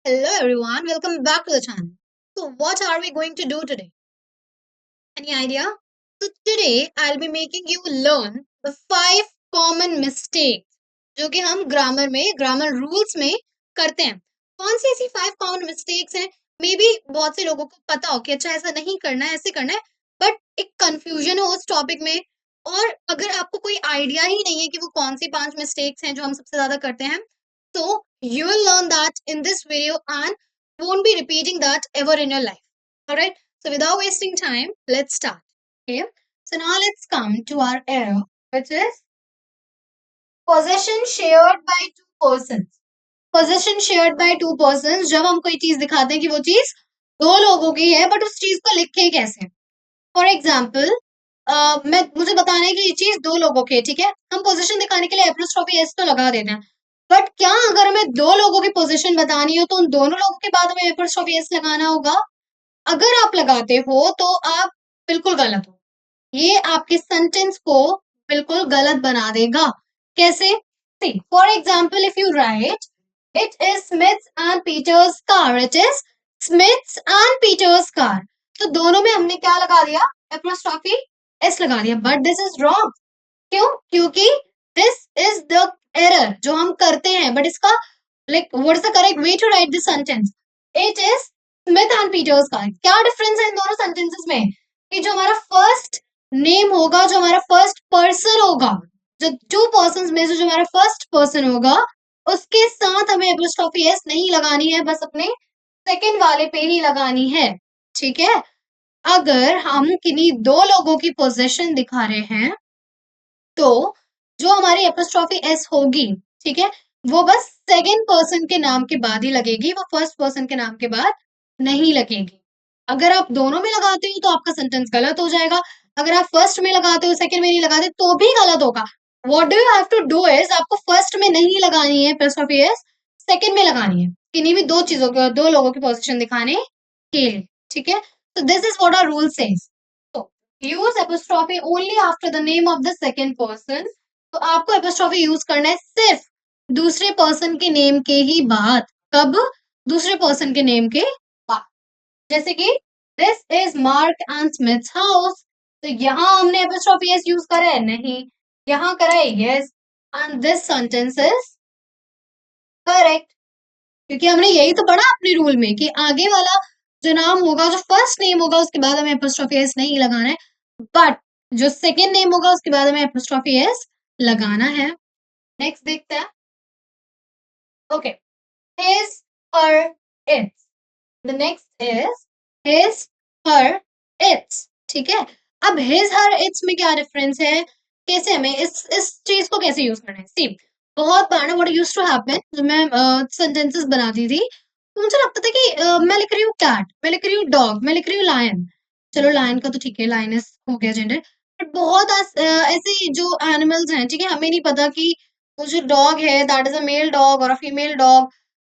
Hello everyone, welcome back to the channel. So what are we going to do today? Any idea? So today I'll be making you learn the 5 common mistakes जो कि हम grammar rules में करते हैं. कौन सी ऐसी 5 common mistakes हैं? May be बहुत से लोगों को पता हो कि अच्छा ऐसा नहीं करना है, ऐसे करना है, बट एक कंफ्यूजन हो उस टॉपिक में. और अगर आपको कोई आइडिया ही नहीं है कि वो कौन सी 5 मिस्टेक्स हैं जो हम सबसे ज्यादा करते हैं, so you will learn that in this video and won't be repeating that ever in your life. Alright, so without wasting time, let's start. Okay, so now let's come to our error, which is possession shared by two persons. Possession shared by two persons, जब हम कोई चीज दिखाते हैं कि वो चीज दो लोगों की है, बट उस चीज को लिखे कैसे. फॉर एग्जाम्पल, मैं मुझे बताना है कि ये चीज दो लोगों की है, ठीक है. हम पोजीशन दिखाने के लिए एप्रोस्ट्रॉफी एस तो लगा देते हैं, बट क्या अगर हमें दो लोगों की पोजीशन बतानी हो तो उन दोनों लोगों के बाद हमें एप्रोस्ट्रॉफी एस लगाना होगा. अगर आप लगाते हो तो आप बिल्कुल गलत हो. ये आपके सेंटेंस को बिल्कुल गलत बना देगा. कैसे? See for example, if you write it is Smith's and Peter's car, it is Smith's and Peter's car, तो दोनों में हमने क्या लगा दिया? एप्रोस्ट्रॉफी एस लगा दिया. But this is wrong. क्यों? क्योंकि दिस इज द एरर जो हम करते हैं. बट इसका like what is the correct way to write this sentence? It is Smith and Peter's car. क्या डिफरेंस है इन दोनों सेंटेंसेस में? कि जो हमारा फर्स्ट नेम होगा, जो हमारा फर्स्ट पर्सन होगा, जो टू पर्सन में से जो हमारा फर्स्ट पर्सन होगा, उसके साथ हमें एपोस्ट्रोफी एस नहीं लगानी है, बस अपने सेकंड वाले पे ही लगानी है. ठीक है. अगर हम किन्हीं दो लोगों की पोजीशन दिखा रहे हैं तो जो हमारी एपोस्ट्रोफी एस होगी, ठीक है, वो बस सेकंड पर्सन के नाम के बाद ही लगेगी, वो फर्स्ट पर्सन के नाम के बाद नहीं लगेगी. अगर आप दोनों में लगाते हो तो आपका सेंटेंस गलत हो जाएगा. अगर आप फर्स्ट में लगाते हो, सेकंड में नहीं लगाते, तो भी गलत होगा. What do you have to do is, आपको फर्स्ट में नहीं लगानी है एपोस्ट्रोफी एस, सेकंड में लगानी है, किन्हीं भी दो चीजों के, दो लोगों की पोजीशन दिखाने के लिए. ठीक है. तो this is what our rule says. Use apostrophe only after the name of the second person. तो आपको एपोस्ट्रोफी यूज करना है सिर्फ दूसरे पर्सन के नेम के ही बाद. कब? दूसरे पर्सन के नेम के बाद. जैसे कि this is mark and Smiths house, तो यहां हमने एपोस्ट्रोफी एस यूज करा है? नहीं. यहां करा है? Yes. And this sentence is correct, क्योंकि हमने यही तो पढ़ा अपने रूल में कि आगे वाला जो नाम होगा, जो फर्स्ट नेम होगा, उसके बाद हमें एपोस्ट्रोफी एस नहीं लगाना है, बट जो सेकेंड नेम होगा उसके बाद हमें एपोस्ट्रोफी एस लगाना है. नेक्स्ट देखते हैं. Okay, his her it's. The next is his her it's. ठीक है. अब हिज हर इट्स में क्या डिफरेंस है? कैसे हमें इस चीज को कैसे यूज करना है? सी, बहुत बार ना व्हाट यूज्ड टू हैपन, जब मैं सेंटेंसेस बनाती थी तो मुझे लगता था कि मैं लिख रही हूँ कैट, मैं लिख रही हूँ डॉग, मैं लिख रही हूँ लायन. चलो लायन का तो ठीक है, लायनस हो गया जेंडर. बट बहुत ऐसे जो एनिमल्स हैं, ठीक है, हमें नहीं पता कि वो जो डॉग है that is a mail dog और अ फीमेल डॉग.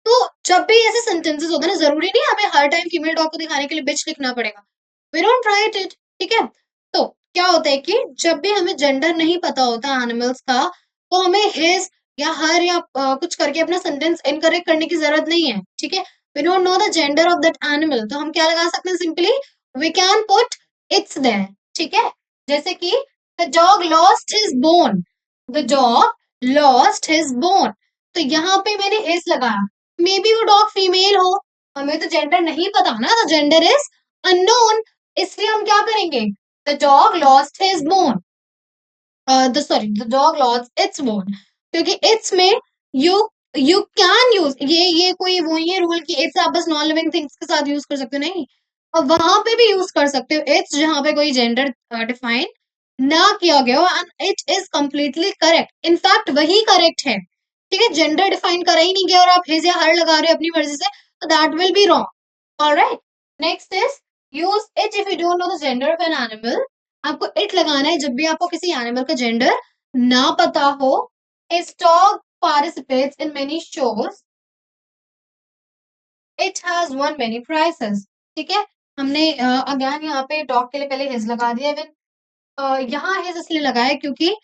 तो जब भी ऐसे सेंटेंसेस होते हैं ना, जरूरी नहीं हमें हर टाइम फीमेल डॉग को दिखाने के लिए बिच लिखना पड़ेगा. We don't write it. ठीक है. तो क्या होता है कि जब भी हमें जेंडर नहीं पता होता एनिमल्स का, तो हमें हिज या हर या कुछ करके अपना सेंटेंस इनकरेक्ट करने की जरूरत नहीं है. ठीक है. We don't know the gender of that animal, तो हम क्या लगा सकते हैं? Simply we can put its there. ठीक है. जैसे कि the dog lost his bone, the dog lost his bone, तो यहाँ पे मैंने हिज लगाया. मे बी वो डॉग फीमेल हो, हमें तो जेंडर नहीं पता ना, तो जेंडर इज अननोन. इसलिए हम क्या करेंगे? The dog lost his bone, the dog lost its bone, क्योंकि इट्स में यू यू कैन यूज ये कोई वो ये रूल की इट्स आप बस नॉन लिविंग थिंग्स के साथ यूज कर सकते हो, नहीं. और वहां पे भी यूज कर सकते हो इट्स जहां पे कोई जेंडर डिफाइन ना किया गया हो, and it is completely correct. In fact वही करेक्ट है. ठीक है. जेंडर डिफाइन करा ही नहीं गया और आप हिज या हर लगा रहे हो अपनी मर्जी से, तो that will be wrong. Alright. Next is use it if you don't know the gender of an animal. आपको इट लगाना है जब भी आपको किसी एनिमल का जेंडर ना पता हो. His dog participates in many shows. It has won many prizes. ठीक है. हमने अगेन यहाँ पे डॉग के लिए पहले हिज लगा दिया. इवन यहाँ हिज इसलिए लगाया क्योंकि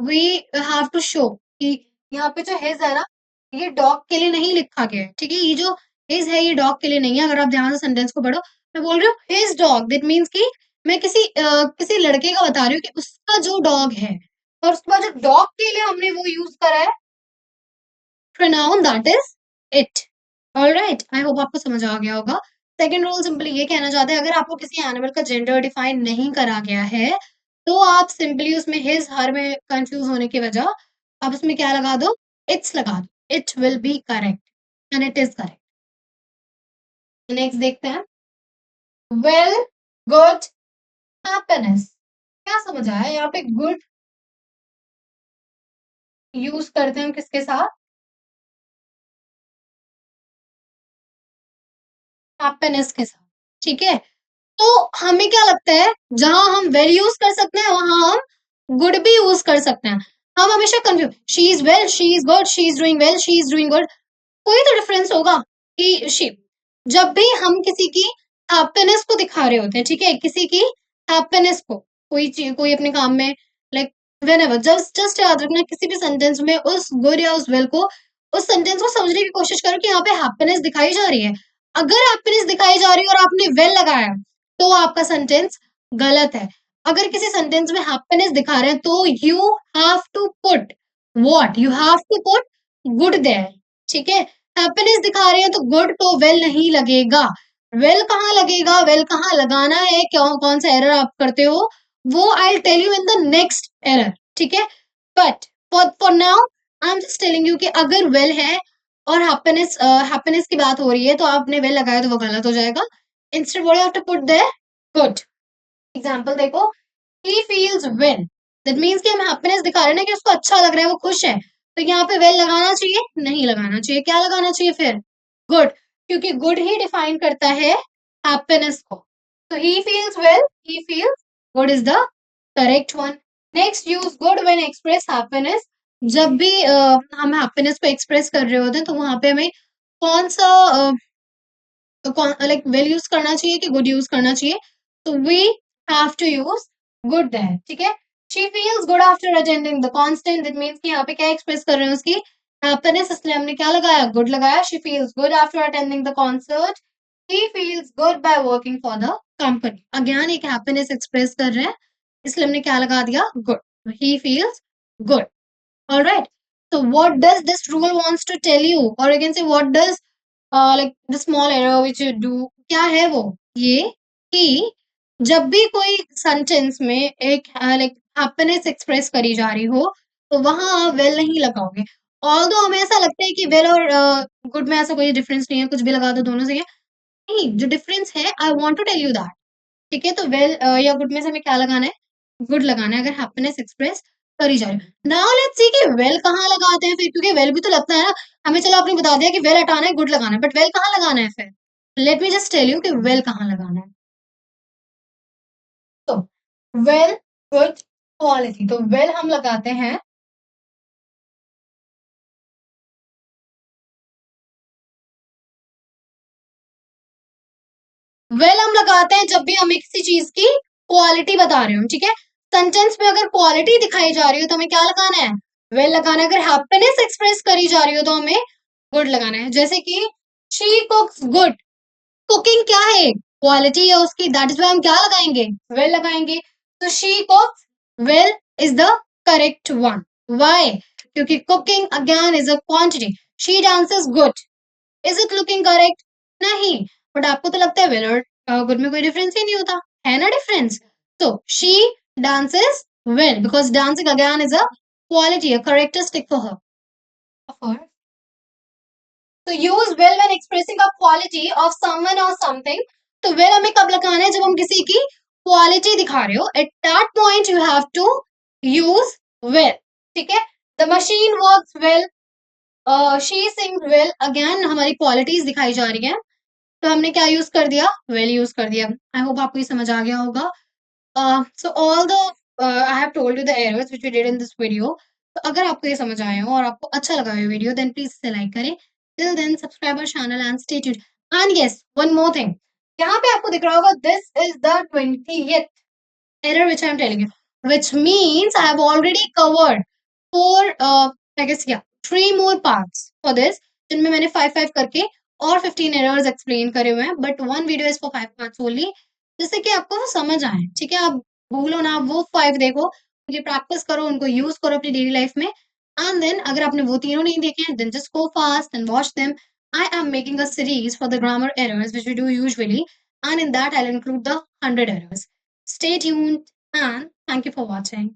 वी हैव टू शो कि यहाँ पे जो हिज है ना, ये डॉग के लिए नहीं लिखा गया है. ठीक है. ये जो हिज है, ये डॉग के लिए नहीं है। अगर आप ध्यान से सेंटेंस को पढ़ो, मैं बोल रही हूँ हिज डॉग, दैट मीन्स कि मैं किसी लड़के का बता रही हूँ कि उसका जो डॉग है, और उसके बाद जो डॉग के लिए हमने वो यूज करा है pronoun, that is it. Alright, I hope आपको समझ आ गया होगा। सेकंड रूल सिंपली ये कहना चाहते हैं, अगर आपको किसी एनिमल का जेंडर डिफाइन नहीं करा गया है, तो आप सिंपली उसमें हिज हर में कंफ्यूज होने की वजह आप उसमें क्या लगा दो, इट्स लगा दो। It will be correct and it is correct. Next देखते हैं, वेल, गुड, हैप्पीनेस। क्या समझ आया यहाँ पे? गुड यूज करते हैं हम किसके साथ? हैप्पीनेस के साथ, ठीक है। तो हमें क्या लगता है, जहां हम वेल यूज कर सकते हैं वहां हम गुड भी यूज कर सकते हैं। हम हमेशा confuse, she is well, she is good, she is doing well, she is doing good, कोई तो डिफरेंस होगा कि शी, जब भी हम किसी की हैप्पीनेस को दिखा रहे होते हैं, ठीक है, किसी की हैप्पीनेस को, कोई चीज, कोई अपने काम में, like when ever, just just याद रखना किसी भी सेंटेंस में उस गुड या उस वेल को, उस सेंटेंस को समझने की कोशिश करो कि यहाँ पे हैप्पीनेस दिखाई जा रही है। अगर हैप्पीनेस दिखाई जा रही है और आपने वेल लगाया, तो आपका सेंटेंस गलत है। अगर किसी सेंटेंस में हैप्पीनेस दिखा रहे हैं, तो you have to put what, you have to put good there, ठीक है। हैप्पीनेस दिखा रहे हैं तो गुड तो वेल नहीं लगेगा। वेल कहाँ लगेगा, वेल कहाँ लगाना है, क्यों, कौन सा एरर आप करते हो, वो I tell you in the next error, ठीक है। But for now I am just telling you कि अगर वेल है और हैप्पीनेस की बात हो रही है, तो आपने वेल लगाया तो वो गलत हो जाएगा। Instead what you have to put there, good. Example देखो, he feels well, that means कि हम हैप्पीनेस दिखा रहे हैं ना कि उसको अच्छा लग रहा है, वो खुश है। तो यहाँ पे वेल लगाना चाहिए, नहीं लगाना चाहिए, क्या लगाना चाहिए फिर, गुड, क्योंकि गुड ही डिफाइन करता है हैप्पीनेस को। तो ही feels well, he feels good is the correct one. Next, use good when express happiness. जब भी हम हैप्पीनेस को एक्सप्रेस कर रहे होते हैं, तो वहां पे हमें कौन सा लाइक वेल यूज करना चाहिए कि गुड यूज करना चाहिए? तो we have to use good there, ठीक है। She feels good after attending the constant, that means कि यहाँ पे क्या एक्सप्रेस कर रहे हैं, उसकी हैप्पीनेस, इसलिए हमने क्या लगाया, गुड लगाया। She feels good after attending the concert, he feels good by working for the company. Again एक हैप्पीनेस एक्सप्रेस कर रहे हैं, इसलिए हमने क्या लगा दिया, good. He feels good. Alright, so what does this rule wants to tell you, or you can say what does like the small error which you do, क्या है वो, ये कि जब भी कोई सेंटेंस में एक लाइक हैप्पीनेस एक्सप्रेस करी जा रही हो, तो वहां आप वेल नहीं लगाओगे। ऑल्दो हमें ऐसा लगता है कि वेल और गुड में ऐसा कोई डिफरेंस नहीं है, कुछ भी लगा दो, दोनों से नहीं, जो डिफरेंस है I want to tell you that, ठीक है। तो वेल या गुड में से हमें क्या लगाना है, गुड लगाना है, अगर हैप्पीनेस एक्सप्रेस करी जाए। नाउ लेट्स सी कि वेल कहाँ लगाते हैं फिर, क्योंकि वेल भी तो लगता है ना हमें। चलो आपने बता दिया कि वेल हटाना है, गुड लगाना है, बट वेल कहाँ लगाना है फिर? Let me just tell you कि वेल कहाँ लगाना है। तो वेल, गुड, क्वालिटी, तो वेल हम लगाते हैं, वेल हम लगाते हैं जब भी हमें किसी चीज की क्वालिटी बता रहे हो, ठीक है। सेंटेंस में अगर क्वालिटी दिखाई जा रही हो, तो हमें क्या लगाना है, वेल लगाना है। अगर हैप्पीनेस एक्सप्रेस करी जा रही हो, तो हमें गुड लगाना है। जैसे कि शी कुक्स गुड, कुकिंग क्या है, क्वालिटी है उसकी, दैट इज वाई हम क्या लगाएंगे, वेल लगाएंगे। तो she cooks well is the correct one. Why? क्योंकि cooking again is a quantity. She dances good, is it looking correct? नहीं। बट आपको तो लगता है वेल और गुड में कोई डिफरेंस ही नहीं होता, है ना डिफरेंस? तो she dances well because dancing again is a quality, a characteristic for her. तो use well when expressing a quality of someone or something. तो वेल हमें कब लगाना है, जब हम किसी की क्वालिटी दिखा रहे हो, at that point you have to use well, ठीक है। The machine works well, she sings well, again हमारी क्वालिटीज दिखाई जा रही हैं, तो हमने क्या यूज कर दिया, वेल यूज कर दिया। आई होप आपको ये समझ आ गया होगा। So all the I have told you the errors which we did in this video. तो अगर आपको ये समझ आया हो और आपको अच्छा लगा ये वीडियो, then please इसे लाइक करें। Till then subscribe our channel and stay tuned. And yes, one more thing. यहाँ पे आपको दिख रहा होगा this is the 20th error which I am telling you, which means I have already covered four I guess yeah 3 more parts for this, जिनमें मैंने 5 5 करके और 15 एरर्स एक्सप्लेन करे हुए हैं, but one video is for 5 parts only, जिससे कि आपको वो समझ आए। ठीक है, आप भूलो ना, आप वो 5 देखो, उनकी प्रैक्टिस करो, उनको यूज करो अपनी डेली लाइफ में, एंड देन अगर आपने वो तीनों नहीं देखे हैं, then just go fast and watch them. I am making a series for the grammar errors which we do usually, and in that I'll include the 100 errors. Stay tuned and thank you for watching.